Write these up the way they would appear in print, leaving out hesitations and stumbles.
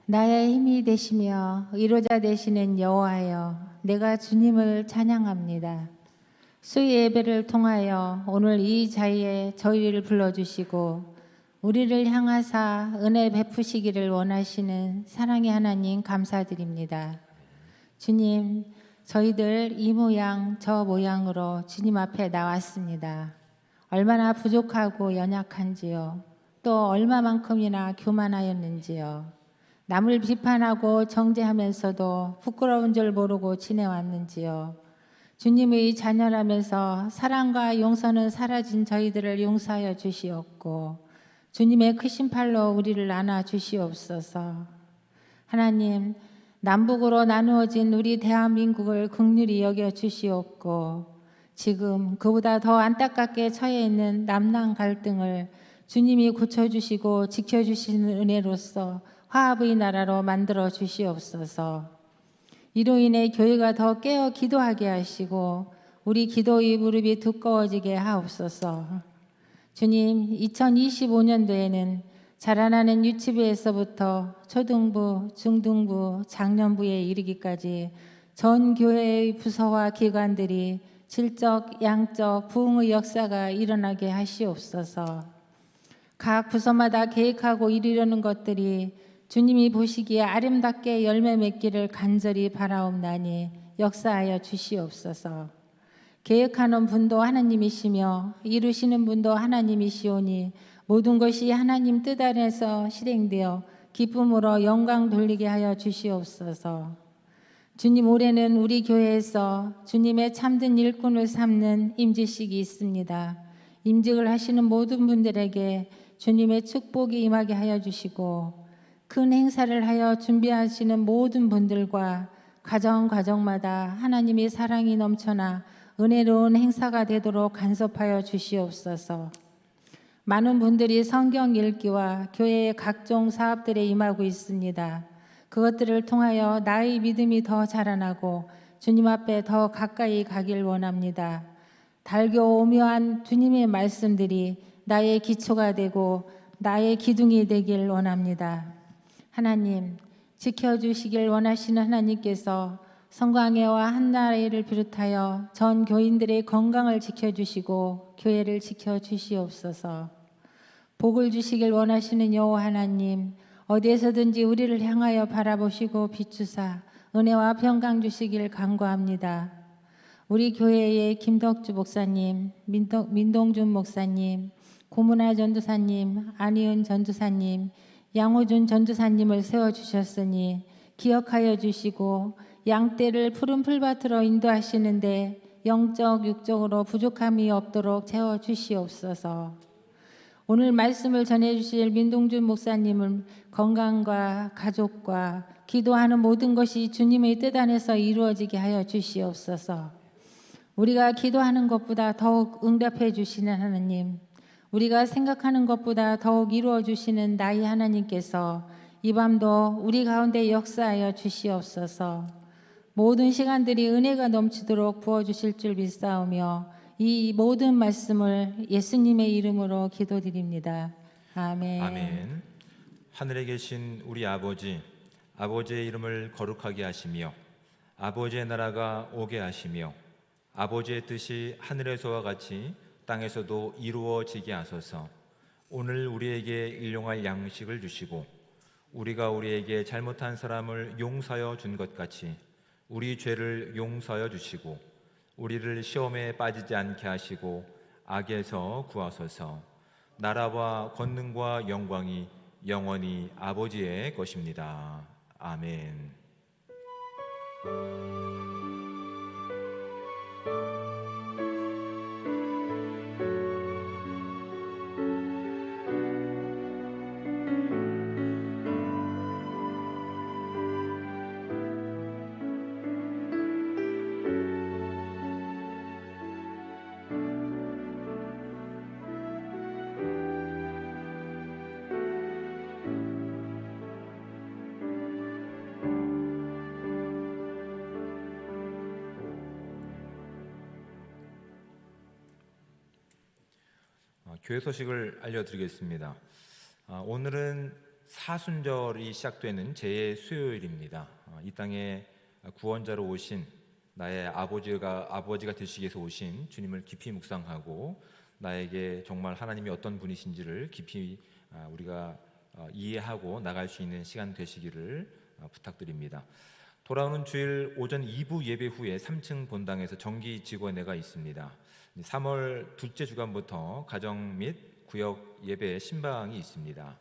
나의 힘이 되시며 위로자 되시는 여호와여, 내가 주님을 찬양합니다. 수요 예배를 통하여 오늘 이 자리에 저희를 불러주시고 우리를 향하사 은혜 베푸시기를 원하시는 사랑의 하나님 감사드립니다. 주님, 저희들 이 모양 저 모양으로 주님 앞에 나왔습니다. 얼마나 부족하고 연약한지요, 또 얼마만큼이나 교만하였는지요. 남을 비판하고 정죄하면서도 부끄러운 줄 모르고 지내왔는지요. 주님의 자녀라면서 사랑과 용서는 사라진 저희들을 용서하여 주시옵고 주님의 크신 팔로 우리를 안아 주시옵소서. 하나님, 남북으로 나누어진 우리 대한민국을 긍휼히 여겨 주시옵고 지금 그보다 더 안타깝게 처해 있는 남남 갈등을 주님이 고쳐주시고 지켜주시는 은혜로서 화합의 나라로 만들어 주시옵소서. 이로 인해 교회가 더 깨어 기도하게 하시고 우리 기도의 무릎이 두꺼워지게 하옵소서. 주님, 2025년도에는 자라나는 유치부에서부터 초등부, 중등부, 장년부에 이르기까지 전 교회의 부서와 기관들이 질적, 양적, 부흥의 역사가 일어나게 하시옵소서. 각 부서마다 계획하고 이루려는 것들이 주님이 보시기에 아름답게 열매 맺기를 간절히 바라옵나니 역사하여 주시옵소서. 계획하는 분도 하나님이시며 이루시는 분도 하나님이시오니 모든 것이 하나님 뜻 안에서 실행되어 기쁨으로 영광 돌리게 하여 주시옵소서. 주님, 올해는 우리 교회에서 주님의 참된 일꾼을 삼는 임직식이 있습니다. 임직을 하시는 모든 분들에게 주님의 축복이 임하게 하여 주시고 큰 행사를 하여 준비하시는 모든 분들과 가정마다 하나님의 사랑이 넘쳐나 은혜로운 행사가 되도록 간섭하여 주시옵소서. 많은 분들이 성경 읽기와 교회의 각종 사업들에 임하고 있습니다. 그것들을 통하여 나의 믿음이 더 자라나고 주님 앞에 더 가까이 가길 원합니다. 달교 오묘한 주님의 말씀들이 나의 기초가 되고 나의 기둥이 되길 원합니다. 하나님, 지켜주시길 원하시는 하나님께서 성광회와 한나라를 비롯하여 전 교인들의 건강을 지켜주시고 교회를 지켜주시옵소서. 복을 주시길 원하시는 여호와 하나님, 어디에서든지 우리를 향하여 바라보시고 비추사 은혜와 평강 주시길 간구합니다. 우리 교회의 김덕주 목사님, 민동준 목사님, 고문아 전도사님, 안희은 전도사님, 양호준 전도사님을 세워주셨으니 기억하여 주시고 양떼를 푸른 풀밭으로 인도하시는데 영적, 육적으로 부족함이 없도록 채워주시옵소서. 오늘 말씀을 전해주실 민동준 목사님은 건강과 가족과 기도하는 모든 것이 주님의 뜻 안에서 이루어지게 하여 주시옵소서. 우리가 기도하는 것보다 더욱 응답해 주시는 하나님, 우리가 생각하는 것보다 더욱 이루어 주시는 나의 하나님께서 이 밤도 우리 가운데 역사하여 주시옵소서. 모든 시간들이 은혜가 넘치도록 부어주실 줄 믿사오며 이 모든 말씀을 예수님의 이름으로 기도드립니다. 아멘. 아멘. 하늘에 계신 우리 아버지, 아버지의 이름을 거룩하게 하시며 아버지의 나라가 오게 하시며 아버지의 뜻이 하늘에서와 같이 땅에서도 이루어지게 하소서. 오늘 우리에게 일용할 양식을 주시고 우리가 우리에게 잘못한 사람을 용서하여 준 것 같이 우리 죄를 용서하여 주시고 우리를 시험에 빠지지 않게 하시고 악에서 구하소서. 나라와 권능과 영광이 영원히 아버지의 것입니다. 아멘. 교회 소식을 알려드리겠습니다. 오늘은 사순절이 시작되는 제 수요일입니다. 이 땅에 구원자로 오신 나의 아버지가 되시기 위해서 오신 주님을 깊이 묵상하고 나에게 정말 하나님이 어떤 분이신지를 깊이 우리가 이해하고 나갈 수 있는 시간 되시기를 부탁드립니다. 돌아오는 주일 오전 2부 예배 후에 3층 본당에서 정기 직원회가 있습니다. 3월 둘째 주간부터 가정 및 구역 예배 신방이 있습니다.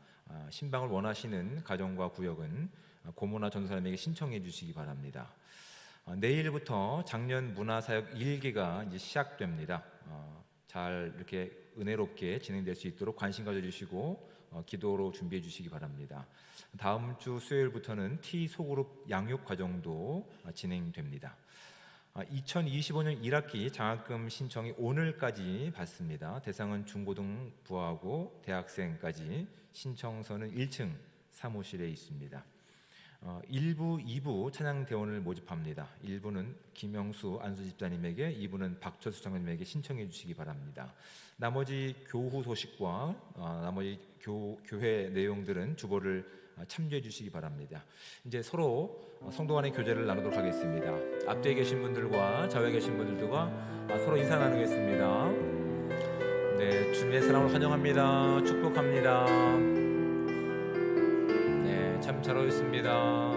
신방을 원하시는 가정과 구역은 고모나 전도사님에게 신청해 주시기 바랍니다. 내일부터 작년 문화사역 1기가 이제 시작됩니다. 잘 이렇게 은혜롭게 진행될 수 있도록 관심 가져주시고 기도로 준비해 주시기 바랍니다. 다음 주 수요일부터는 T소그룹 양육 과정도 진행됩니다. 2025년 1학기 장학금 신청이 오늘까지 받습니다. 대상은 중고등부하고 대학생까지. 신청서는 1층 사무실에 있습니다. 1부, 2부 찬양대원을 모집합니다. 1부는 김영수 안수 집사님에게, 2부는 박철수 장로님에게 신청해 주시기 바랍니다. 나머지 교후 소식과 나머지 교회 내용들은 주보를 참조해 주시기 바랍니다. 이제 서로 성도 간의 교제를 나누도록 하겠습니다. 앞뒤에 계신 분들과 좌우에 계신 분들과 서로 인사 나누겠습니다. 네, 주님의 사랑을 환영합니다. 축복합니다. 네, 참 잘 오셨습니다.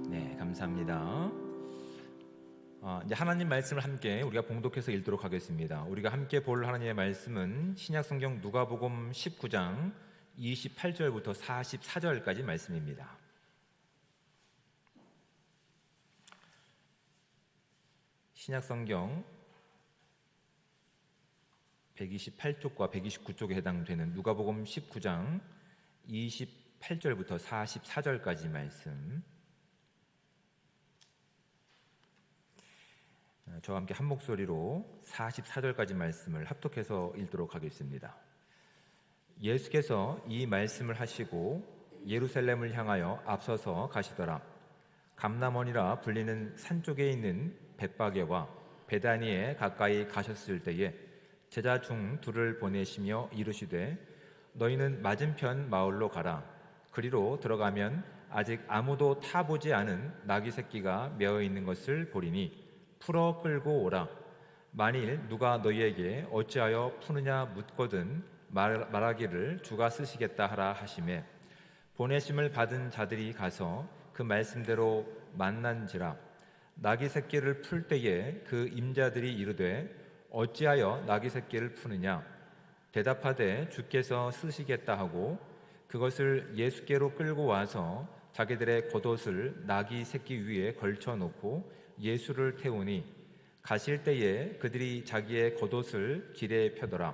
네, 감사합니다. 이제 하나님 말씀을 함께 우리가 봉독해서 읽도록 하겠습니다. 우리가 함께 볼 하나님의 말씀은 신약성경 누가복음 19장 28절부터 44절까지 말씀입니다. 신약성경 128쪽과 129쪽에 해당되는 누가복음 19장 28절부터 44절까지 말씀, 저와 함께 한 목소리로 44절까지 말씀을 합독해서 읽도록 하겠습니다. 예수께서 이 말씀을 하시고 예루살렘을 향하여 앞서서 가시더라. 감람원이라 불리는 산 쪽에 있는 벳바게와 베다니에 가까이 가셨을 때에 제자 중 둘을 보내시며 이르시되 너희는 맞은편 마을로 가라. 그리로 들어가면 아직 아무도 타보지 않은 나귀 새끼가 메어 있는 것을 보리니 풀어 끌고 오라. 만일 누가 너희에게 어찌하여 푸느냐 묻거든 말하기를 주가 쓰시겠다 하라 하시매 보내심을 받은 자들이 가서 그 말씀대로 만난지라. 나귀 새끼를 풀 때에 그 임자들이 이르되 어찌하여 나귀 새끼를 푸느냐 대답하되 주께서 쓰시겠다 하고 그것을 예수께로 끌고 와서 자기들의 겉옷을 나귀 새끼 위에 걸쳐 놓고 예수를 태우니 가실 때에 그들이 자기의 겉옷을 길에 펴더라.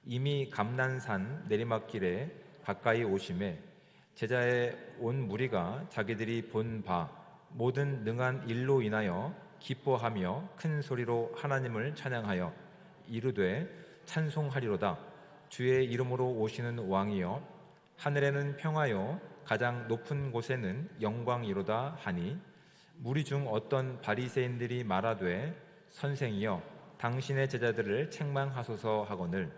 이미 감난산 내리막길에 가까이 오심에 제자의 온 무리가 자기들이 본 바 모든 능한 일로 인하여 기뻐하며 큰 소리로 하나님을 찬양하여 이르되 찬송하리로다. 주의 이름으로 오시는 왕이여 하늘에는 평화요 가장 높은 곳에는 영광이로다 하니 무리 중 어떤 바리새인들이 말하되 선생이여 당신의 제자들을 책망하소서 하거늘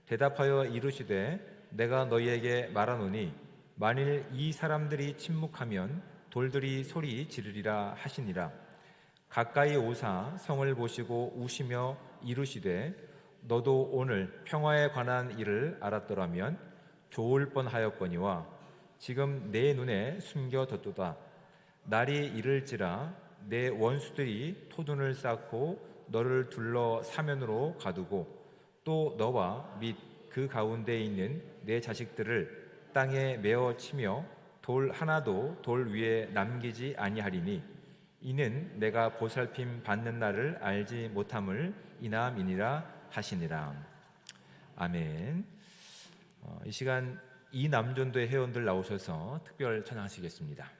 대답하여 이르시되 내가 너희에게 말하노니 만일 이 사람들이 침묵하면 돌들이 소리 지르리라 하시니라. 가까이 오사 성을 보시고 우시며 이르시되 너도 오늘 평화에 관한 일을 알았더라면 좋을 뻔하였거니와 지금 내 눈에 숨겨뒀도다. 날이 이를지라 내 원수들이 토둔을 쌓고 너를 둘러 사면으로 가두고 또 너와 및 그 가운데 있는 내 자식들을 땅에 메어 치며 돌 하나도 돌 위에 남기지 아니하리니 이는 내가 보살핌 받는 날을 알지 못함을 이남이니라 하시니라. 아멘. 이 시간 이 남전도의 회원들 나오셔서 특별 찬양하시겠습니다.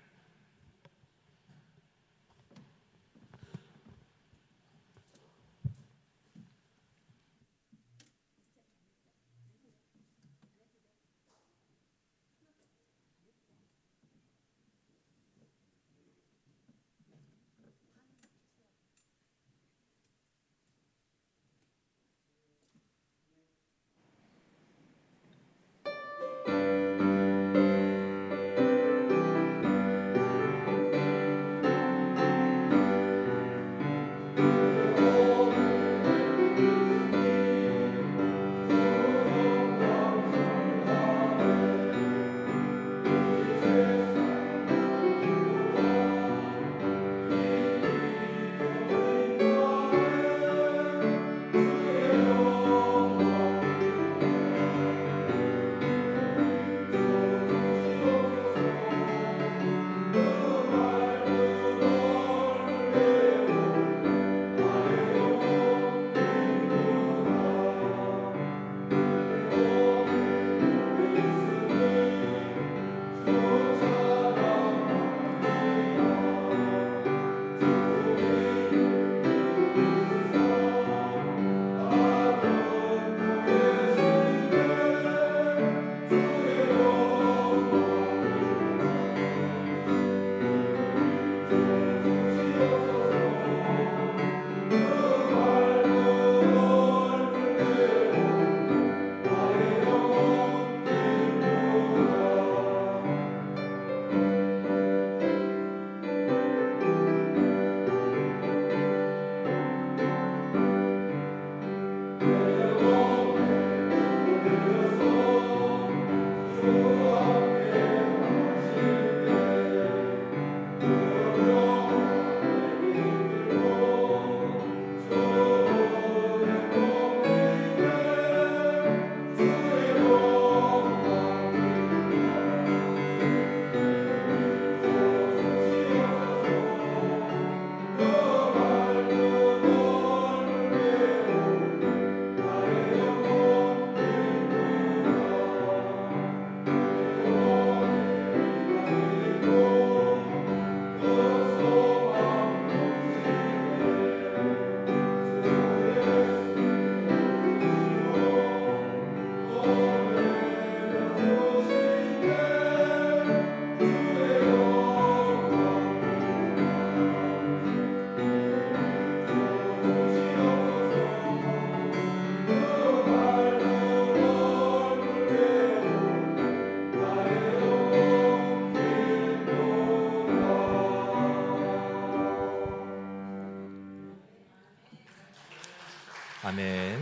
아멘.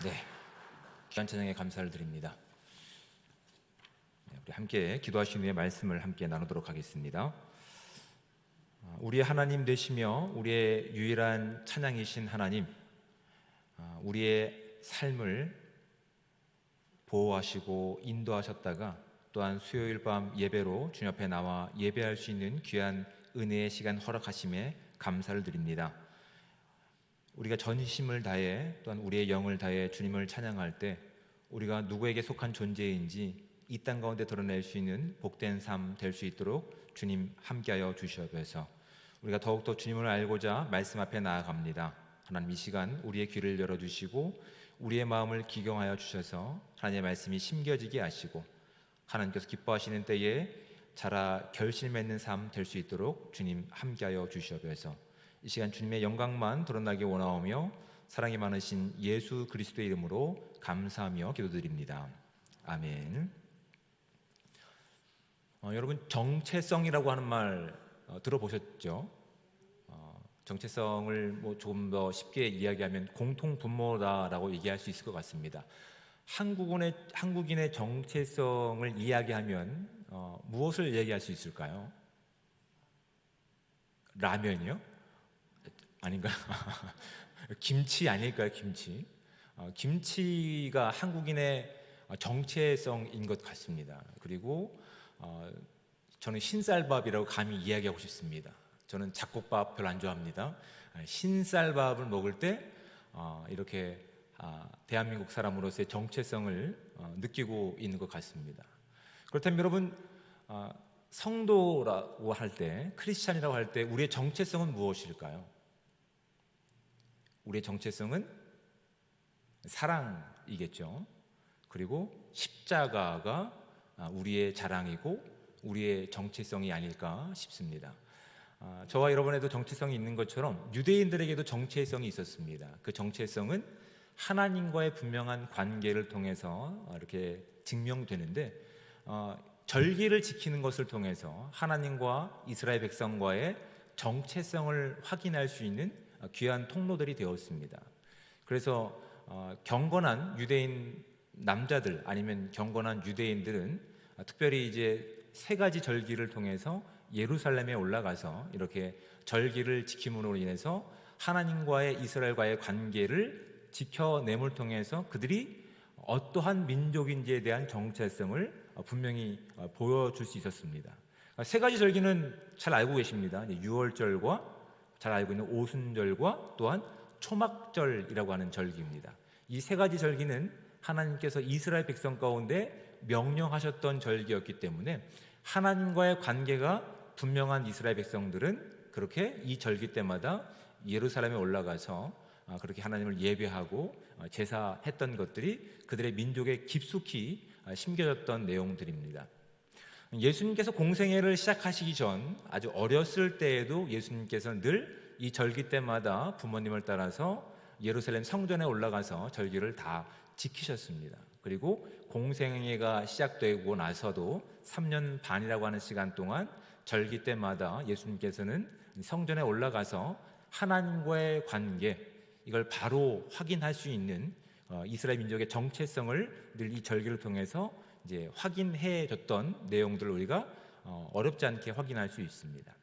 네, 귀한 찬양에 감사를 드립니다. 우리 함께 기도하신 후에 말씀을 함께 나누도록 하겠습니다. 우리의 하나님 되시며 우리의 유일한 찬양이신 하나님, 우리의 삶을 보호하시고 인도하셨다가 또한 수요일 밤 예배로 주님 앞에 나와 예배할 수 있는 귀한 은혜의 시간 허락하심에 감사를 드립니다. 우리가 전심을 다해 또한 우리의 영을 다해 주님을 찬양할 때 우리가 누구에게 속한 존재인지 이 땅 가운데 드러낼 수 있는 복된 삶 될 수 있도록 주님 함께하여 주시옵소서. 우리가 더욱더 주님을 알고자 말씀 앞에 나아갑니다. 하나님, 이 시간 우리의 귀를 열어주시고 우리의 마음을 기경하여 주셔서 하나님의 말씀이 심겨지게 하시고 하나님께서 기뻐하시는 때에 자라 결실 맺는 삶 될 수 있도록 주님 함께하여 주시옵소서. 이 시간 주님의 영광만 드러나게 원하오며 사랑이 많으신 예수 그리스도의 이름으로 감사하며 기도드립니다. 아멘. 여러분, 정체성이라고 하는 말 들어보셨죠? 정체성을 조금 더 쉽게 이야기하면 공통분모다라고 얘기할 수 있을 것 같습니다. 한국인의 정체성을 이야기하면 무엇을 얘기할 수 있을까요? 라면이요? 아닌가요? 김치 아닐까요? 김치. 김치가 한국인의 정체성인 것 같습니다. 그리고 저는 흰쌀밥이라고 감히 이야기하고 싶습니다. 저는 잡곡밥 별로 안 좋아합니다. 흰쌀밥을 먹을 때 이렇게 대한민국 사람으로서의 정체성을 느끼고 있는 것 같습니다. 그렇다면 여러분, 성도라고 할 때, 크리스찬이라고 할 때 우리의 정체성은 무엇일까요? 우리의 정체성은 사랑이겠죠. 그리고 십자가가 우리의 자랑이고 우리의 정체성이 아닐까 싶습니다. 저와 여러분에도 정체성이 있는 것처럼 유대인들에게도 정체성이 있었습니다. 그 정체성은 하나님과의 분명한 관계를 통해서 이렇게 증명되는데, 절기를 지키는 것을 통해서 하나님과 이스라엘 백성과의 정체성을 확인할 수 있는 귀한 통로들이 되었습니다. 그래서 경건한 유대인 남자들 아니면 경건한 유대인들은 특별히 이제 세 가지 절기를 통해서 예루살렘에 올라가서 이렇게 절기를 지킴으로 인해서 하나님과의 이스라엘과의 관계를 지켜냄을 통해서 그들이 어떠한 민족인지에 대한 정체성을 분명히 보여줄 수 있었습니다. 세 가지 절기는 잘 알고 계십니다. 유월절과 잘 알고 있는 오순절과 또한 초막절이라고 하는 절기입니다. 이 세 가지 절기는 하나님께서 이스라엘 백성 가운데 명령하셨던 절기였기 때문에 하나님과의 관계가 분명한 이스라엘 백성들은 그렇게 이 절기 때마다 예루살렘에 올라가서 그렇게 하나님을 예배하고 제사했던 것들이 그들의 민족에 깊숙이 심겨졌던 내용들입니다. 예수님께서 공생애를 시작하시기 전 아주 어렸을 때에도 예수님께서는 늘 이 절기 때마다 부모님을 따라서 예루살렘 성전에 올라가서 절기를 다 지키셨습니다. 그리고 공생애가 시작되고 나서도 3년 반이라고 하는 시간 동안 절기 때마다 예수님께서는 성전에 올라가서 하나님과의 관계, 이걸 바로 확인할 수 있는 이스라엘 민족의 정체성을 늘 이 절기를 통해서 이제 확인해 줬던 내용들을 우리가 어렵지 않게 확인할 수 있습니다.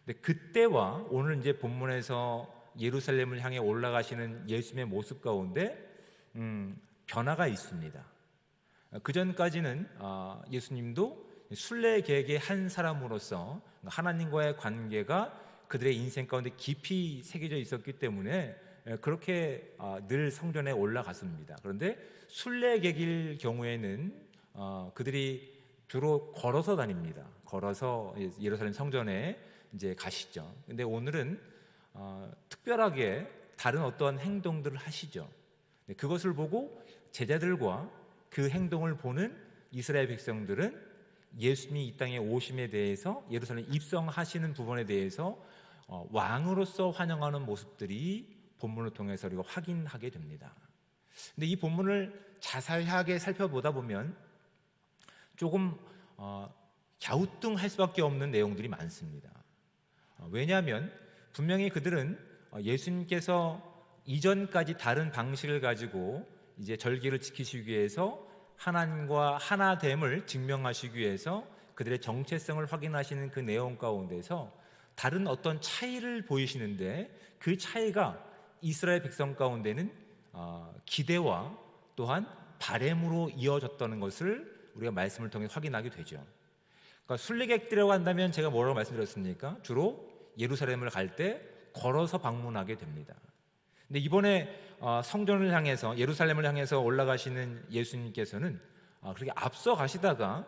근데 그때와 오늘 이제 본문에서 예루살렘을 향해 올라가시는 예수님의 모습 가운데 변화가 있습니다. 그 전까지는 예수님도 순례객의 한 사람으로서 하나님과의 관계가 그들의 인생 가운데 깊이 새겨져 있었기 때문에 그렇게 늘 성전에 올라갔습니다. 그런데 순례객일 경우에는 그들이 주로 걸어서 다닙니다. 걸어서 예루살렘 성전에 이제 가시죠. 근데 오늘은 특별하게 다른 어떤 행동들을 하시죠. 그것을 보고 제자들과 그 행동을 보는 이스라엘 백성들은 예수님이 이 땅에 오심에 대해서 예루살렘 입성하시는 부분에 대해서 왕으로서 환영하는 모습들이 본문을 통해서 우리가 확인하게 됩니다. 근데 이 본문을 자세하게 살펴보다 보면 조금 갸우뚱할 수밖에 없는 내용들이 많습니다. 왜냐하면 분명히 그들은 예수님께서 이전까지 다른 방식을 가지고 이제 절기를 지키시기 위해서 하나님과 하나됨을 증명하시기 위해서 그들의 정체성을 확인하시는 그 내용 가운데서 다른 어떤 차이를 보이시는데, 그 차이가 이스라엘 백성 가운데는 기대와 또한 바램으로 이어졌다는 것을 우리가 말씀을 통해 확인하게 되죠. 그러니까 순례객들이라고 한다면 제가 뭐라고 말씀드렸습니까? 주로 예루살렘을 갈 때 걸어서 방문하게 됩니다. 근데 이번에 성전을 향해서, 예루살렘을 향해서 올라가시는 예수님께서는 그렇게 앞서 가시다가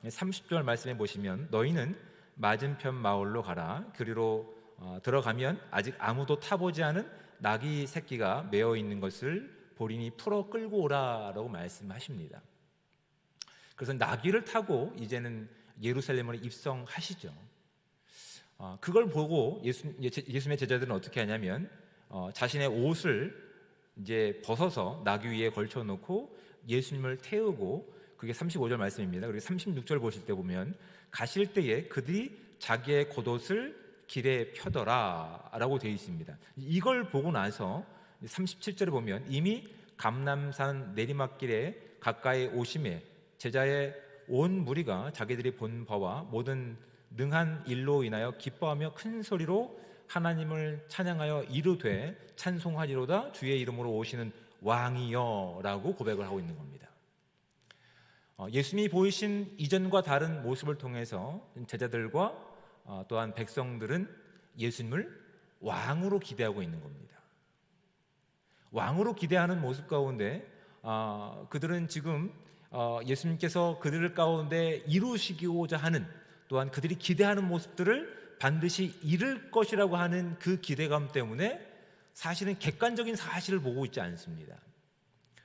30절 말씀해 보시면, 너희는 맞은편 마을로 가라. 그리로 들어가면 아직 아무도 타보지 않은 나귀 새끼가 메어 있는 것을 보리니 풀어 끌고 오라라고 말씀하십니다. 그래서 나귀를 타고 이제는 예루살렘을 입성하시죠. 그걸 보고 예수님의 제자들은 어떻게 하냐면 자신의 옷을 이제 벗어서 나귀 위에 걸쳐놓고 예수님을 태우고, 그게 35절 말씀입니다. 그리고 36절 보실 때 보면, 가실 때에 그들이 자기의 겉옷을 길에 펴더라 라고 되어 있습니다. 이걸 보고 나서 37절에 보면, 이미 감람산 내리막길에 가까이 오심에 제자의 온 무리가 자기들이 본 바와 모든 능한 일로 인하여 기뻐하며 큰 소리로 하나님을 찬양하여 이르되 찬송하리로다 주의 이름으로 오시는 왕이여 라고 고백을 하고 있는 겁니다. 예수님이 보이신 이전과 다른 모습을 통해서 제자들과 또한 백성들은 예수님을 왕으로 기대하고 있는 겁니다. 왕으로 기대하는 모습 가운데 그들은 지금 예수님께서 그들 가운데 이루시고자 하는, 또한 그들이 기대하는 모습들을 반드시 이룰 것이라고 하는 그 기대감 때문에 사실은 객관적인 사실을 보고 있지 않습니다.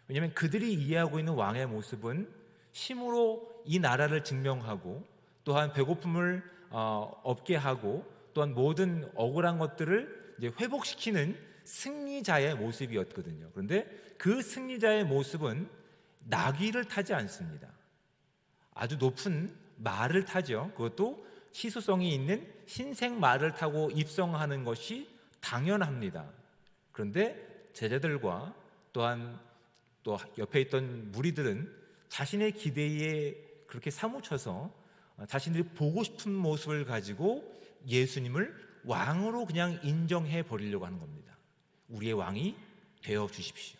왜냐하면 그들이 이해하고 있는 왕의 모습은 힘으로 이 나라를 증명하고, 또한 배고픔을 없게 하고, 또한 모든 억울한 것들을 이제 회복시키는 승리자의 모습이었거든요. 그런데 그 승리자의 모습은 나귀를 타지 않습니다. 아주 높은 말을 타죠. 그것도 희소성이 있는 흰색 말을 타고 입성하는 것이 당연합니다. 그런데 제자들과 또한 또 옆에 있던 무리들은 자신의 기대에 그렇게 사무쳐서 자신들이 보고 싶은 모습을 가지고 예수님을 왕으로 그냥 인정해 버리려고 하는 겁니다. 우리의 왕이 되어 주십시오.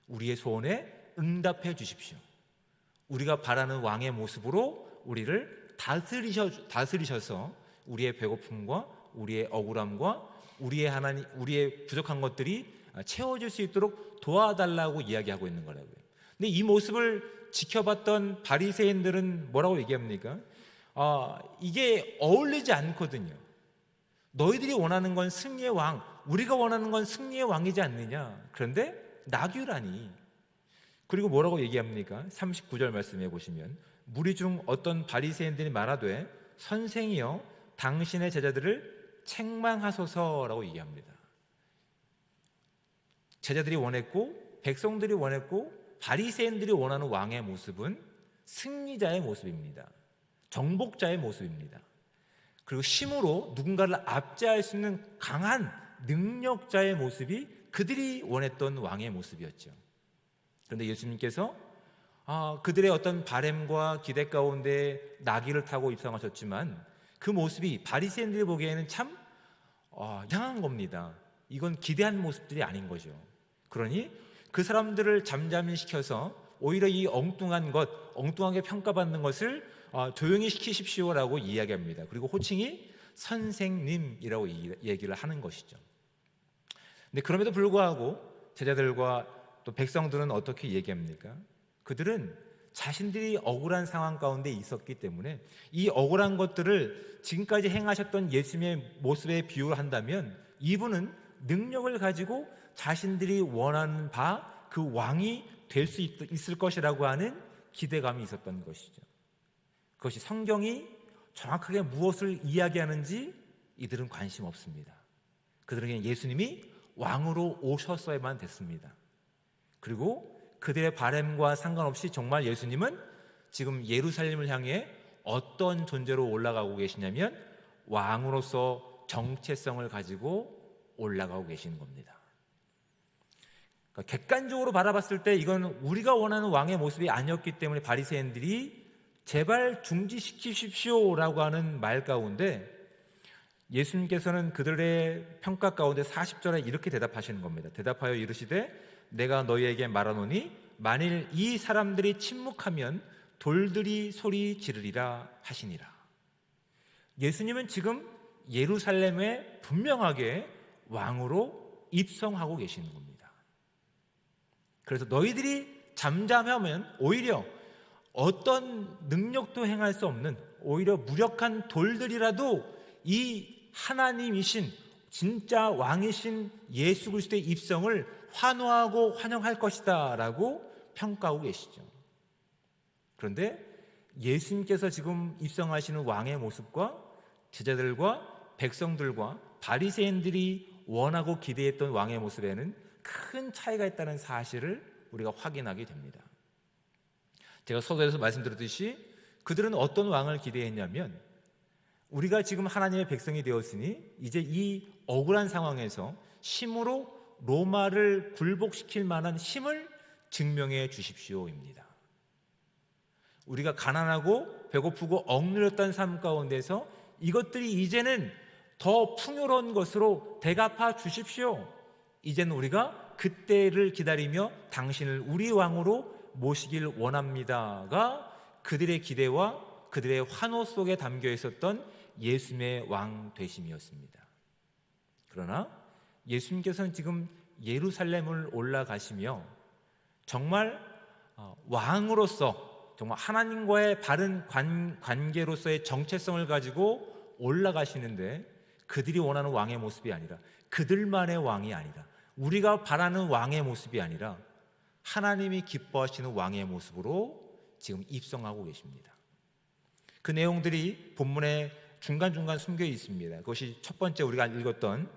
우리의 소원에 응답해 주십시오. 우리가 바라는 왕의 모습으로 우리를 다스리셔서 우리의 배고픔과 우리의 억울함과 우리의 부족한 것들이 채워질 수 있도록 도와달라고 이야기하고 있는 거라고요. 근데 이 모습을 지켜봤던 바리새인들은 뭐라고 얘기합니까? 이게 어울리지 않거든요. 너희들이 원하는 건 승리의 왕, 우리가 원하는 건 승리의 왕이지 않느냐. 그런데 나귀라니. 그리고 뭐라고 얘기합니까? 39절 말씀해 보시면, 무리 중 어떤 바리새인들이 말하되 선생이여 당신의 제자들을 책망하소서라고 얘기합니다. 제자들이 원했고 백성들이 원했고 바리새인들이 원하는 왕의 모습은 승리자의 모습입니다. 정복자의 모습입니다. 그리고 힘으로 누군가를 압제할 수 있는 강한 능력자의 모습이 그들이 원했던 왕의 모습이었죠. 그런데 예수님께서 그들의 어떤 바램과 기대 가운데 나귀를 타고 입성하셨지만 그 모습이 바리새인들이 보기에는 참 이상한 겁니다. 이건 기대한 모습들이 아닌 거죠. 그러니 그 사람들을 잠잠히 시켜서 오히려 이 엉뚱하게 평가받는 것을 조용히 시키십시오라고 이야기합니다. 그리고 호칭이 선생님이라고 얘기를 하는 것이죠. 근데 그럼에도 불구하고 제자들과 또 백성들은 어떻게 얘기합니까? 그들은 자신들이 억울한 상황 가운데 있었기 때문에 이 억울한 것들을 지금까지 행하셨던 예수님의 모습에 비유를 한다면 이분은 능력을 가지고 자신들이 원하는 바 그 왕이 될 수 있을 것이라고 하는 기대감이 있었던 것이죠. 그것이 성경이 정확하게 무엇을 이야기하는지 이들은 관심 없습니다. 그들에게는 예수님이 왕으로 오셨어야만 됐습니다. 그리고 그들의 바램과 상관없이 정말 예수님은 지금 예루살렘을 향해 어떤 존재로 올라가고 계시냐면 왕으로서 정체성을 가지고 올라가고 계시는 겁니다. 그러니까 객관적으로 바라봤을 때 이건 우리가 원하는 왕의 모습이 아니었기 때문에 바리새인들이 제발 중지시키십시오라고 하는 말 가운데 예수님께서는 그들의 평가 가운데 40절에 이렇게 대답하시는 겁니다. 대답하여 이르시되 내가 너희에게 말하노니 만일 이 사람들이 침묵하면 돌들이 소리 지르리라 하시니라. 예수님은 지금 예루살렘에 분명하게 왕으로 입성하고 계시는 겁니다. 그래서 너희들이 잠잠하면 오히려 어떤 능력도 행할 수 없는 오히려 무력한 돌들이라도 이 하나님이신 진짜 왕이신 예수 그리스도의 입성을 환호하고 환영할 것이다 라고 평가하고 계시죠. 그런데 예수님께서 지금 입성하시는 왕의 모습과 제자들과 백성들과 바리새인들이 원하고 기대했던 왕의 모습에는 큰 차이가 있다는 사실을 우리가 확인하게 됩니다. 제가 서두에서 말씀드렸듯이 그들은 어떤 왕을 기대했냐면 우리가 지금 하나님의 백성이 되었으니 이제 이 억울한 상황에서 힘으로 로마를 굴복시킬 만한 힘을 증명해 주십시오입니다. 우리가 가난하고 배고프고 억눌렸던 삶 가운데서 이것들이 이제는 더 풍요로운 것으로 대갚아 주십시오. 이제는 우리가 그때를 기다리며 당신을 우리 왕으로 모시길 원합니다가 그들의 기대와 그들의 환호 속에 담겨 있었던 예수님의 왕 되심이었습니다. 그러나 예수님께서는 지금 예루살렘을 올라가시며 정말 왕으로서 정말 하나님과의 바른 관계로서의 정체성을 가지고 올라가시는데 그들이 원하는 왕의 모습이 아니라 그들만의 왕이 아니라 우리가 바라는 왕의 모습이 아니라 하나님이 기뻐하시는 왕의 모습으로 지금 입성하고 계십니다. 그 내용들이 본문에 중간중간 숨겨 있습니다. 그것이 첫 번째 우리가 읽었던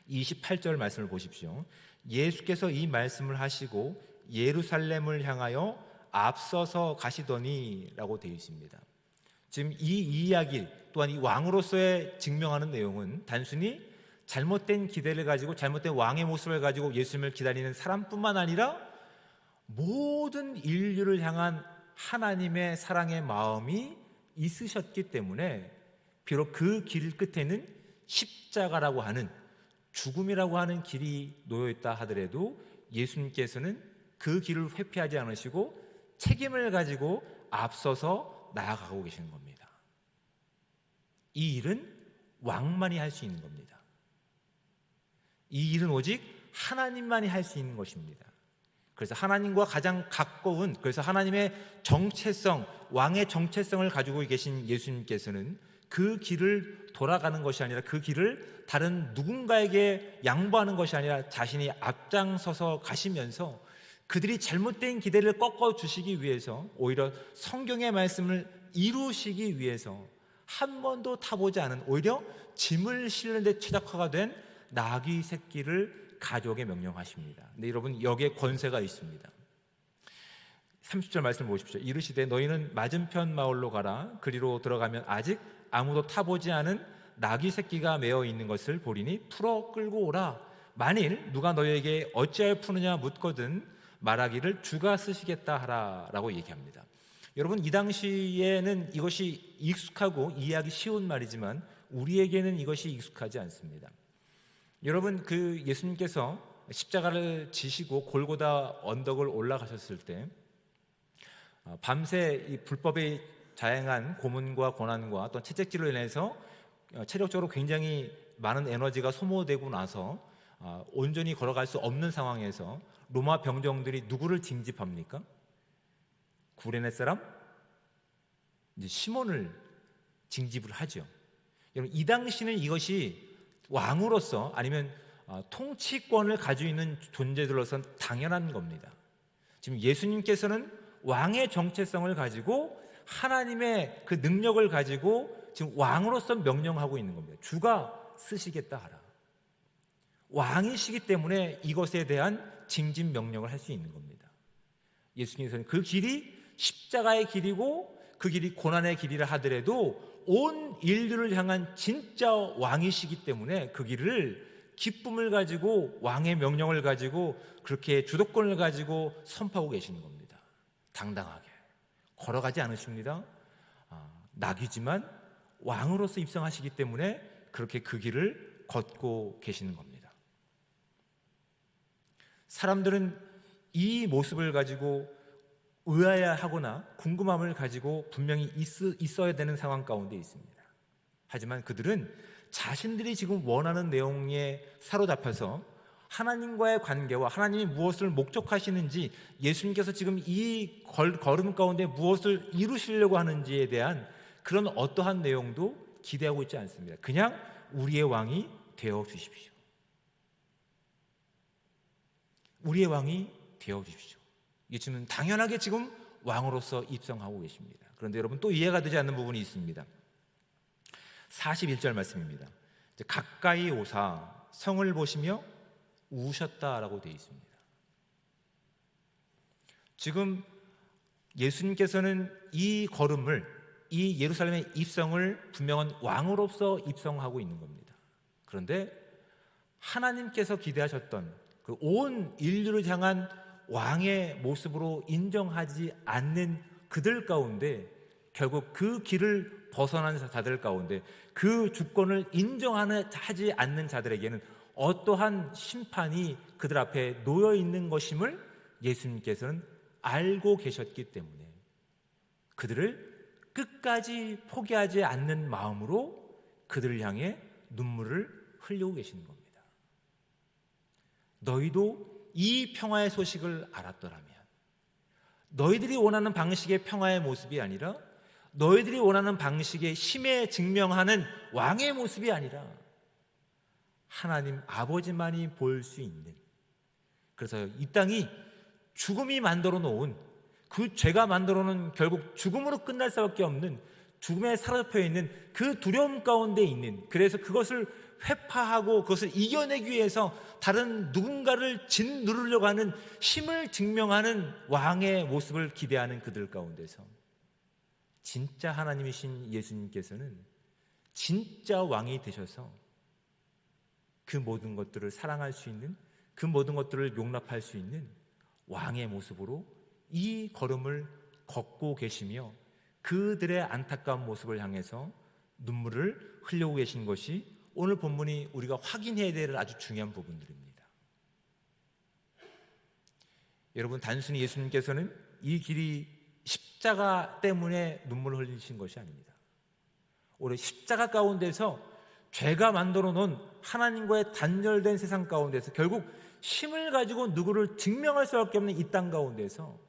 28절 말씀을 보십시오. 예수께서 이 말씀을 하시고 예루살렘을 향하여 앞서서 가시더니 라고 되어 있습니다. 지금 이 이야기 또한 이 왕으로서의 증명하는 내용은 단순히 잘못된 기대를 가지고 잘못된 왕의 모습을 가지고 예수님을 기다리는 사람뿐만 아니라 모든 인류를 향한 하나님의 사랑의 마음이 있으셨기 때문에 비록 그 길 끝에는 십자가라고 하는 죽음이라고 하는 길이 놓여있다 하더라도 예수님께서는 그 길을 회피하지 않으시고 책임을 가지고 앞서서 나아가고 계시는 겁니다. 이 일은 왕만이 할 수 있는 겁니다. 이 일은 오직 하나님만이 할 수 있는 것입니다. 그래서 하나님과 가장 가까운 그래서 하나님의 정체성, 왕의 정체성을 가지고 계신 예수님께서는 그 길을 돌아가는 것이 아니라 그 길을 다른 누군가에게 양보하는 것이 아니라 자신이 앞장서서 가시면서 그들이 잘못된 기대를 꺾어주시기 위해서 오히려 성경의 말씀을 이루시기 위해서 한 번도 타보지 않은 오히려 짐을 실는 데 최적화가 된 나귀 새끼를 가져오게 명령하십니다. 근데 여러분 여기에 권세가 있습니다. 30절 말씀 보십시오. 이르시되 너희는 맞은편 마을로 가라. 그리로 들어가면 아직 아무도 타보지 않은 나귀 새끼가 매어 있는 것을 보리니 풀어 끌고 오라. 만일 누가 너희에게 어찌하여 푸느냐 묻거든 말하기를 주가 쓰시겠다 하라 라고 얘기합니다. 여러분 이 당시에는 이것이 익숙하고 이해하기 쉬운 말이지만 우리에게는 이것이 익숙하지 않습니다. 여러분 그 예수님께서 십자가를 지시고 골고다 언덕을 올라가셨을 때 밤새 이 불법의 다양한 고문과 고난과 또 채찍질로 인해서 체력적으로 굉장히 많은 에너지가 소모되고 나서 온전히 걸어갈 수 없는 상황에서 로마 병정들이 누구를 징집합니까? 구레네 사람? 이제 시몬을 징집을 하죠. 여러분 이 당시는 이것이 왕으로서 아니면 통치권을 가지고 있는 존재들로서는 당연한 겁니다. 지금 예수님께서는 왕의 정체성을 가지고 하나님의 그 능력을 가지고 지금 왕으로서 명령하고 있는 겁니다. 주가 쓰시겠다 하라. 왕이시기 때문에 이것에 대한 징집 명령을 할 수 있는 겁니다. 예수님께서는 그 길이 십자가의 길이고 그 길이 고난의 길이라 하더라도 온 인류를 향한 진짜 왕이시기 때문에 그 길을 기쁨을 가지고 왕의 명령을 가지고 그렇게 주도권을 가지고 선포하고 계시는 겁니다. 당당하게 걸어가지 않으십니다. 낙이지만 왕으로서 입성하시기 때문에 그렇게 그 길을 걷고 계시는 겁니다. 사람들은 이 모습을 가지고 의아해하거나 궁금함을 가지고 분명히 있어야 되는 상황 가운데 있습니다. 하지만 그들은 자신들이 지금 원하는 내용에 사로잡혀서 하나님과의 관계와 하나님이 무엇을 목적하시는지, 예수님께서 지금 이 걸음 가운데 무엇을 이루시려고 하는지에 대한 그런 어떠한 내용도 기대하고 있지 않습니다. 그냥 우리의 왕이 되어 주십시오. 우리의 왕이 되어 주십시오. 예수님은 당연하게 지금 왕으로서 입성하고 계십니다. 그런데 여러분, 또 이해가 되지 않는 부분이 있습니다. 41절 말씀입니다. 가까이 오사 성을 보시며 우셨다라고 되어 있습니다. 지금 예수님께서는 이 걸음을, 이 예루살렘의 입성을 분명한 왕으로서 입성하고 있는 겁니다. 그런데 하나님께서 기대하셨던 그 온 인류를 향한 왕의 모습으로 인정하지 않는 그들 가운데, 결국 그 길을 벗어난 자들 가운데, 그 주권을 인정하지 않는 자들에게는 어떠한 심판이 그들 앞에 놓여 있는 것임을 예수님께서는 알고 계셨기 때문에 그들을 끝까지 포기하지 않는 마음으로 그들을 향해 눈물을 흘리고 계시는 겁니다. 너희도 이 평화의 소식을 알았더라면, 너희들이 원하는 방식의 평화의 모습이 아니라, 너희들이 원하는 방식의 힘에 증명하는 왕의 모습이 아니라 하나님 아버지만이 볼 수 있는, 그래서 이 땅이 죽음이 만들어 놓은, 그 죄가 만들어 놓은 결국 죽음으로 끝날 수밖에 없는, 죽음에 사로잡혀 있는 그 두려움 가운데 있는, 그래서 그것을 회파하고 그것을 이겨내기 위해서 다른 누군가를 짓누르려고 하는 힘을 증명하는 왕의 모습을 기대하는 그들 가운데서 진짜 하나님이신 예수님께서는 진짜 왕이 되셔서 그 모든 것들을 사랑할 수 있는, 그 모든 것들을 용납할 수 있는 왕의 모습으로 이 걸음을 걷고 계시며 그들의 안타까운 모습을 향해서 눈물을 흘리고 계신 것이 오늘 본문이 우리가 확인해야 될 아주 중요한 부분들입니다. 여러분, 단순히 예수님께서는 이 길이 십자가 때문에 눈물을 흘리신 것이 아닙니다. 오히려 십자가 가운데서 죄가 만들어 놓은 하나님과의 단절된 세상 가운데서 결국 힘을 가지고 누구를 증명할 수밖에 없는 이 땅 가운데서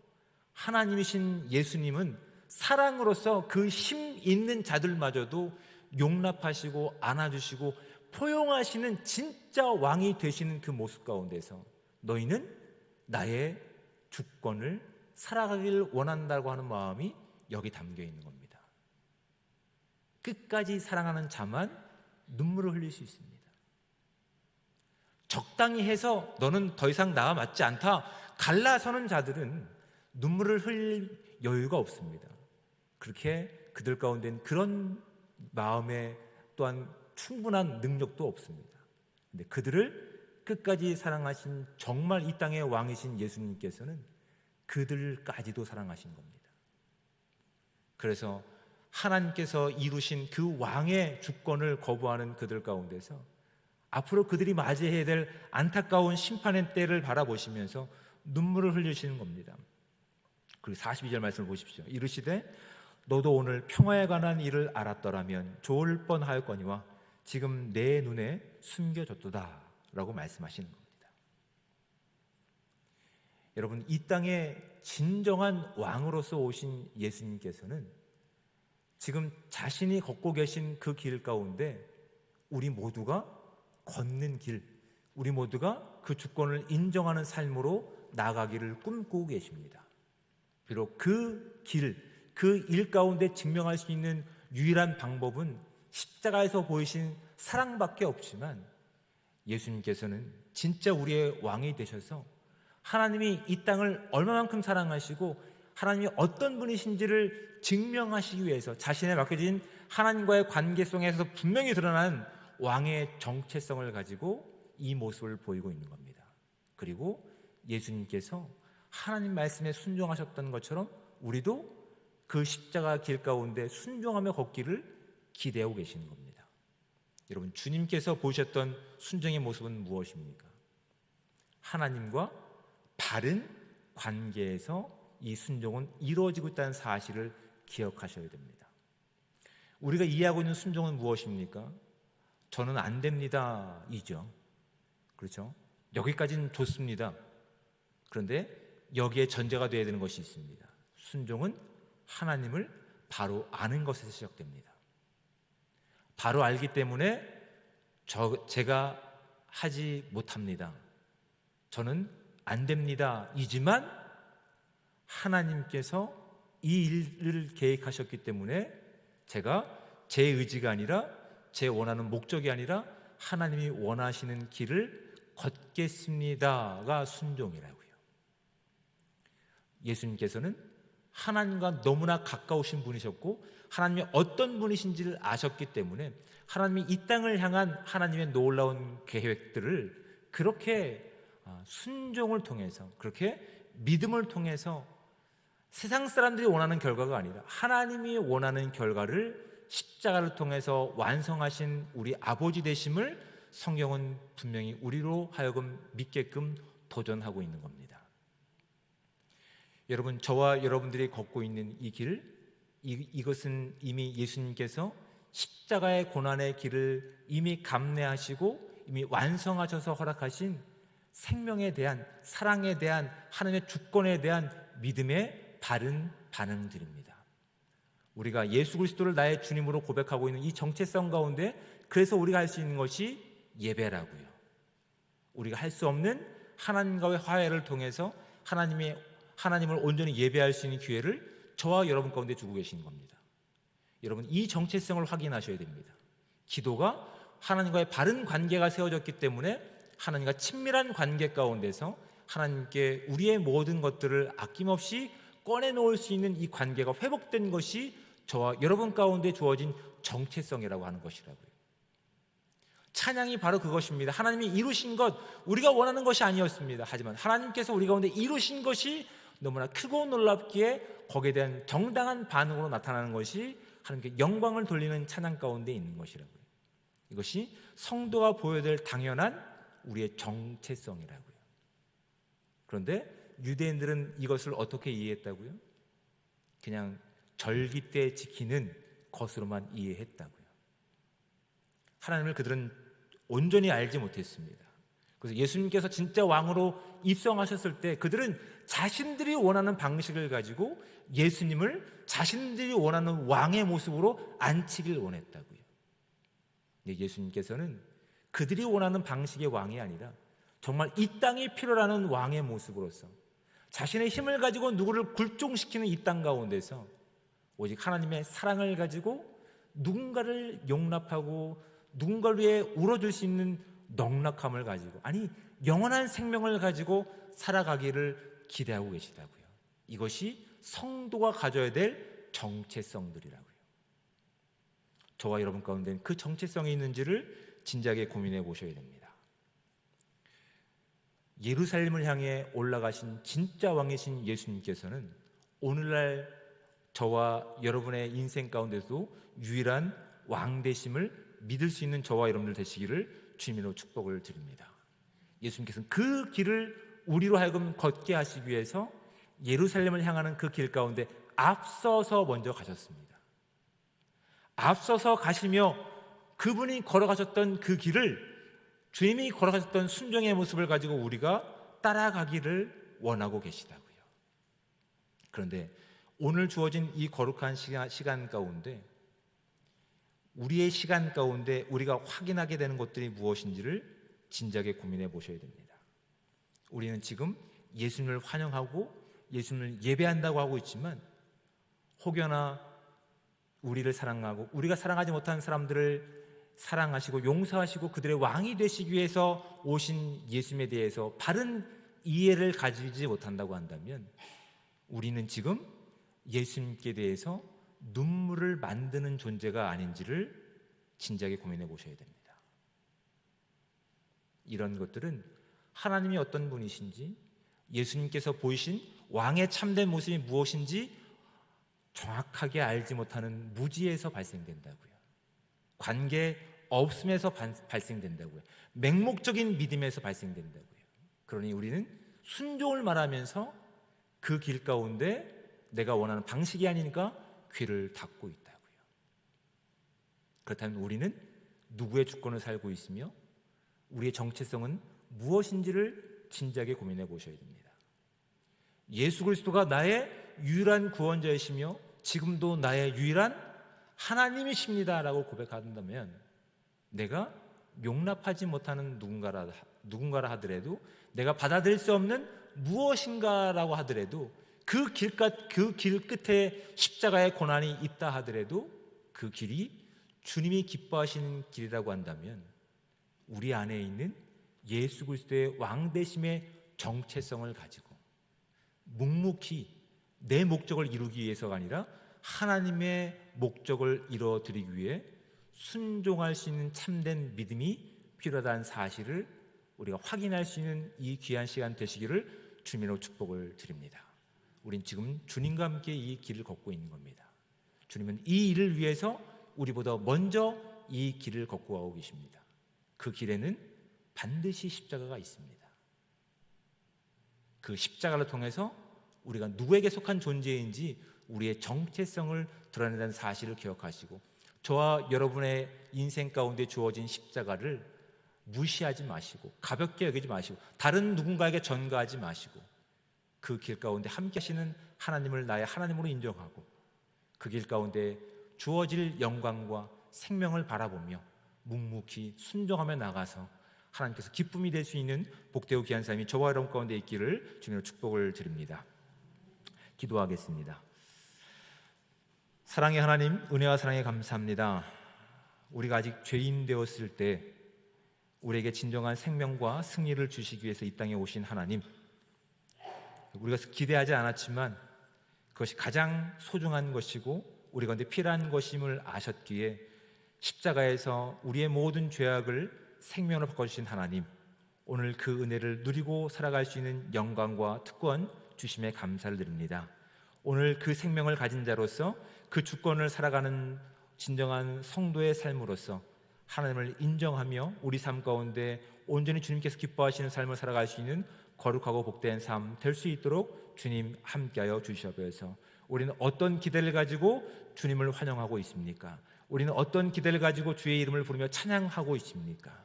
하나님이신 예수님은 사랑으로서 그 힘 있는 자들마저도 용납하시고 안아주시고 포용하시는 진짜 왕이 되시는 그 모습 가운데서 너희는 나의 주권을 살아가길 원한다고 하는 마음이 여기 담겨 있는 겁니다. 끝까지 사랑하는 자만 눈물을 흘릴 수 있습니다. 적당히 해서 너는 더 이상 나와 맞지 않다 갈라서는 자들은 눈물을 흘릴 여유가 없습니다. 그렇게 그들 가운데는 그런 마음에 또한 충분한 능력도 없습니다. 근데 그들을 끝까지 사랑하신 정말 이 땅의 왕이신 예수님께서는 그들까지도 사랑하신 겁니다. 그래서 하나님께서 이루신 그 왕의 주권을 거부하는 그들 가운데서 앞으로 그들이 맞이해야 될 안타까운 심판의 때를 바라보시면서 눈물을 흘리시는 겁니다. 그리고 42절 말씀을 보십시오. 이르시되 너도 오늘 평화에 관한 일을 알았더라면 좋을 뻔하였거니와 지금 내 눈에 숨겨졌도다 라고 말씀하시는 겁니다. 여러분, 이 땅에 진정한 왕으로서 오신 예수님께서는 지금 자신이 걷고 계신 그 길 가운데 우리 모두가 걷는 길, 우리 모두가 그 주권을 인정하는 삶으로 나아가기를 꿈꾸고 계십니다. 비록 그 길, 그 일 가운데 증명할 수 있는 유일한 방법은 십자가에서 보이신 사랑밖에 없지만 예수님께서는 진짜 우리의 왕이 되셔서 하나님이 이 땅을 얼마만큼 사랑하시고 하나님이 어떤 분이신지를 증명하시기 위해서 자신의 맡겨진 하나님과의 관계 속에서 분명히 드러난 왕의 정체성을 가지고 이 모습을 보이고 있는 겁니다. 그리고 예수님께서 하나님 말씀에 순종하셨던 것처럼 우리도 그 십자가 길 가운데 순종하며 걷기를 기대하고 계시는 겁니다. 여러분, 주님께서 보셨던 순종의 모습은 무엇입니까? 하나님과 바른 관계에서 이 순종은 이루어지고 있다는 사실을 기억하셔야 됩니다. 우리가 이해하고 있는 순종은 무엇입니까? 저는 안 됩니다 이죠. 그렇죠? 여기까지는 좋습니다. 그런데 여기에 전제가 되어야 되는 것이 있습니다. 순종은 하나님을 바로 아는 것에서 시작됩니다. 바로 알기 때문에 제가 하지 못합니다, 저는 안 됩니다 이지만 하나님께서 이 일을 계획하셨기 때문에 제가 제 의지가 아니라 제 원하는 목적이 아니라 하나님이 원하시는 길을 걷겠습니다가 순종이라고요. 예수님께서는 하나님과 너무나 가까우신 분이셨고 하나님이 어떤 분이신지를 아셨기 때문에 하나님이 이 땅을 향한 하나님의 놀라운 계획들을 그렇게 순종을 통해서, 그렇게 믿음을 통해서 세상 사람들이 원하는 결과가 아니라 하나님이 원하는 결과를 십자가를 통해서 완성하신 우리 아버지 되심을 성경은 분명히 우리로 하여금 믿게끔 도전하고 있는 겁니다. 여러분, 저와 여러분들이 걷고 있는 이 길, 이것은 이미 예수님께서 십자가의 고난의 길을 이미 감내하시고 이미 완성하셔서 허락하신 생명에 대한, 사랑에 대한, 하나님의 주권에 대한 믿음의 바른 반응들입니다. 우리가 예수 그리스도를 나의 주님으로 고백하고 있는 이 정체성 가운데 그래서 우리가 할 수 있는 것이 예배라고요. 우리가 할 수 없는 하나님과의 화해를 통해서 하나님을 온전히 예배할 수 있는 기회를 저와 여러분 가운데 주고 계신 겁니다. 여러분, 이 정체성을 확인하셔야 됩니다. 기도가 하나님과의 바른 관계가 세워졌기 때문에 하나님과 친밀한 관계 가운데서 하나님께 우리의 모든 것들을 아낌없이 꺼내놓을 수 있는 이 관계가 회복된 것이 저와 여러분 가운데 주어진 정체성이라고 하는 것이라고요. 찬양이 바로 그것입니다. 하나님이 이루신 것, 우리가 원하는 것이 아니었습니다. 하지만 하나님께서 우리 가운데 이루신 것이 너무나 크고 놀랍기에 거기에 대한 정당한 반응으로 나타나는 것이 하나님께 영광을 돌리는 찬양 가운데 있는 것이라고요. 이것이 성도가 보여야 될 당연한 우리의 정체성이라고요. 그런데 유대인들은 이것을 어떻게 이해했다고요? 그냥 절기 때 지키는 것으로만 이해했다고요. 하나님을 그들은 온전히 알지 못했습니다. 그래서 예수님께서 진짜 왕으로 입성하셨을 때 그들은 자신들이 원하는 방식을 가지고 예수님을 자신들이 원하는 왕의 모습으로 앉히길 원했다고요. 근데 예수님께서는 그들이 원하는 방식의 왕이 아니라 정말 이 땅이 필요로 하는 왕의 모습으로서 자신의 힘을 가지고 누구를 굴종시키는 이 땅 가운데서 오직 하나님의 사랑을 가지고 누군가를 용납하고 누군가를 위해 울어줄 수 있는 넉넉함을 가지고, 아니 영원한 생명을 가지고 살아가기를 기대하고 계시다고요. 이것이 성도가 가져야 될 정체성들이라고요. 저와 여러분 가운데는 그 정체성이 있는지를 진지하게 고민해 보셔야 됩니다. 예루살렘을 향해 올라가신 진짜 왕이신 예수님께서는 오늘날 저와 여러분의 인생 가운데도 유일한 왕 되심을 믿을 수 있는 저와 여러분들 되시기를 주님으로 축복을 드립니다. 예수님께서는 그 길을 우리로 하여금 걷게 하시기 위해서 예루살렘을 향하는 그 길 가운데 앞서서 먼저 가셨습니다. 앞서서 가시며 그분이 걸어가셨던 그 길을, 주님이 걸어가셨던 순종의 모습을 가지고 우리가 따라가기를 원하고 계시다고요. 그런데 오늘 주어진 이 거룩한 시간 가운데, 우리의 시간 가운데 우리가 확인하게 되는 것들이 무엇인지를 진지하게 고민해 보셔야 됩니다. 우리는 지금 예수님을 환영하고 예수님을 예배한다고 하고 있지만 혹여나 우리를 사랑하고 우리가 사랑하지 못한 사람들을 사랑하시고 용서하시고 그들의 왕이 되시기 위해서 오신 예수님에 대해서 바른 이해를 가지지 못한다고 한다면 우리는 지금 예수님께 대해서 눈물을 만드는 존재가 아닌지를 진지하게 고민해 보셔야 됩니다. 이런 것들은 하나님이 어떤 분이신지, 예수님께서 보이신 왕의 참된 모습이 무엇인지 정확하게 알지 못하는 무지에서 발생된다고요. 관계 없음에서 발생된다고요. 맹목적인 믿음에서 발생된다고요. 그러니 우리는 순종을 말하면서 그 길 가운데 내가 원하는 방식이 아니니까 귀를 닫고 있다고요. 그렇다면 우리는 누구의 주권을 살고 있으며 우리의 정체성은 무엇인지를 진지하게 고민해 보셔야 됩니다. 예수 그리스도가 나의 유일한 구원자이시며 지금도 나의 유일한 하나님이십니다라고 고백한다면 내가 용납하지 못하는 누군가라 하더라도, 내가 받아들일 수 없는 무엇인가라고 하더라도, 그 길 끝에 십자가의 고난이 있다 하더라도 그 길이 주님이 기뻐하시는 길이라고 한다면 우리 안에 있는 예수 그리스도의 왕되심의 정체성을 가지고 묵묵히 내 목적을 이루기 위해서가 아니라 하나님의 목적을 이루어드리기 위해 순종할 수 있는 참된 믿음이 필요하다는 사실을 우리가 확인할 수 있는 이 귀한 시간 되시기를 주님으로 축복을 드립니다. 우린 지금 주님과 함께 이 길을 걷고 있는 겁니다. 주님은 이 일을 위해서 우리보다 먼저 이 길을 걷고 가고 계십니다. 그 길에는 반드시 십자가가 있습니다. 그 십자가를 통해서 우리가 누구에게 속한 존재인지 우리의 정체성을 드러낸다는 사실을 기억하시고, 저와 여러분의 인생 가운데 주어진 십자가를 무시하지 마시고 가볍게 여기지 마시고 다른 누군가에게 전가하지 마시고 그 길 가운데 함께 하시는 하나님을 나의 하나님으로 인정하고 그 길 가운데 주어질 영광과 생명을 바라보며 묵묵히 순종하며 나가서 하나님께서 기쁨이 될 수 있는 복되고 귀한 삶이 저와 여러분 가운데 있기를 주님으로 축복을 드립니다. 기도하겠습니다. 사랑의 하나님, 은혜와 사랑에 감사합니다. 우리가 아직 죄인 되었을 때 우리에게 진정한 생명과 승리를 주시기 위해서 이 땅에 오신 하나님, 우리가 기대하지 않았지만 그것이 가장 소중한 것이고 우리 가운데 필요한 것임을 아셨기에 십자가에서 우리의 모든 죄악을 생명으로 바꿔주신 하나님, 오늘 그 은혜를 누리고 살아갈 수 있는 영광과 특권 주심에 감사를 드립니다. 오늘 그 생명을 가진 자로서 그 주권을 살아가는 진정한 성도의 삶으로서 하나님을 인정하며 우리 삶 가운데 온전히 주님께서 기뻐하시는 삶을 살아갈 수 있는 거룩하고 복된 삶 될 수 있도록 주님 함께하여 주시옵소서. 우리는 어떤 기대를 가지고 주님을 환영하고 있습니까? 우리는 어떤 기대를 가지고 주의 이름을 부르며 찬양하고 있습니까?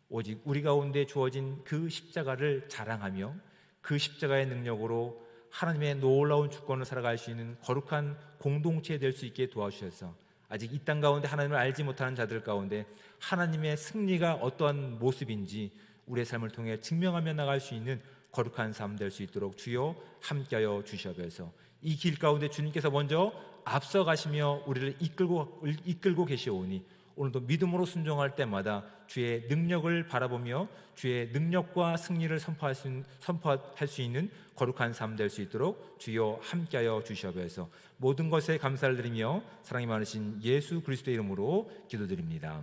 오직 우리 가운데 주어진 그 십자가를 자랑하며 그 십자가의 능력으로 하나님의 놀라운 주권을 살아갈 수 있는 거룩한 공동체 될 수 있게 도와주셔서 아직 이 땅 가운데 하나님을 알지 못하는 자들 가운데 하나님의 승리가 어떠한 모습인지 우리의 삶을 통해 증명하며 나갈 수 있는 거룩한 삶 될 수 있도록 주여 함께하여 주시옵소서. 이 길 가운데 주님께서 먼저 앞서가시며 우리를 이끌고 계시오니 오늘도 믿음으로 순종할 때마다 주의 능력을 바라보며 주의 능력과 승리를 선포할 수 있는 거룩한 삶 될 수 있도록 주여 함께하여 주시옵소서. 모든 것에 감사를 드리며 사랑이 많으신 예수 그리스도의 이름으로 기도드립니다.